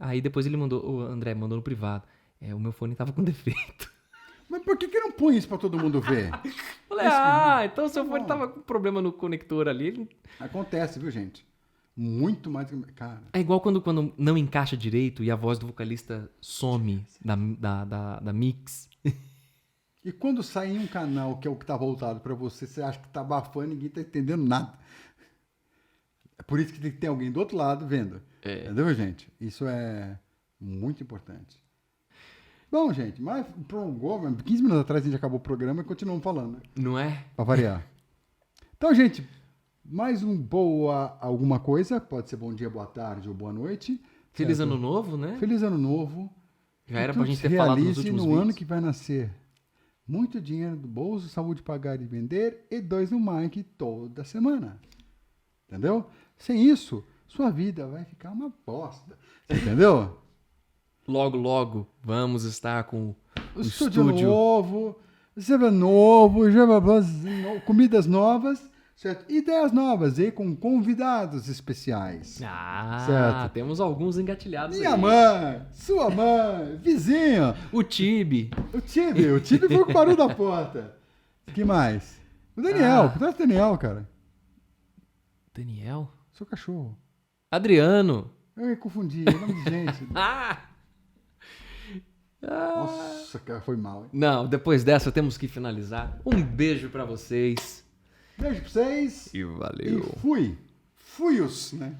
Aí depois ele mandou, o André mandou no privado. O meu fone tava com defeito. Mas por que não põe isso para todo mundo ver? Falei, então seu fone tava com problema no conector ali. Acontece, viu, gente? Muito mais do que... Cara, É igual quando não encaixa direito e a voz do vocalista some da mix. e quando sai em um canal que é o que tá voltado para você, você acha que tá abafando e ninguém tá entendendo nada. É por isso que tem que ter alguém do outro lado vendo. Entendeu, gente? Isso é muito importante. Bom, gente, mas prolongou, 15 minutos atrás a gente acabou o programa e continuamos falando, né? Não é? Pra variar. Então, gente, mais um boa alguma coisa, pode ser bom dia, boa tarde ou boa noite. Feliz certo? Ano Novo, né? Feliz ano novo. Já era Que pra tudo gente ter se falado nos realize últimos no vídeos. ano que vai nascer. Muito dinheiro do bolso, saúde pagar e vender e 2 no Mike toda semana. Entendeu? Sem isso, sua vida vai ficar uma bosta. Entendeu? Logo, logo, vamos estar com o Estúdio estúdio. novo, server novo, comidas novas, certo? Ideias novas e com convidados especiais. Certo. Temos alguns engatilhados Minha aí. mãe, sua mãe, vizinho, O Tibi. o Tibi foi com o barulho da porta. Que mais? O Daniel, traz o Daniel, cara. Daniel? Seu cachorro. Adriano. Eu ia confundir, é nome de gente. Ah! Nossa, cara, foi mal, hein? Não, depois dessa temos que finalizar. Um beijo pra vocês. Beijo pra vocês. E valeu. E fui. Fui-os, né?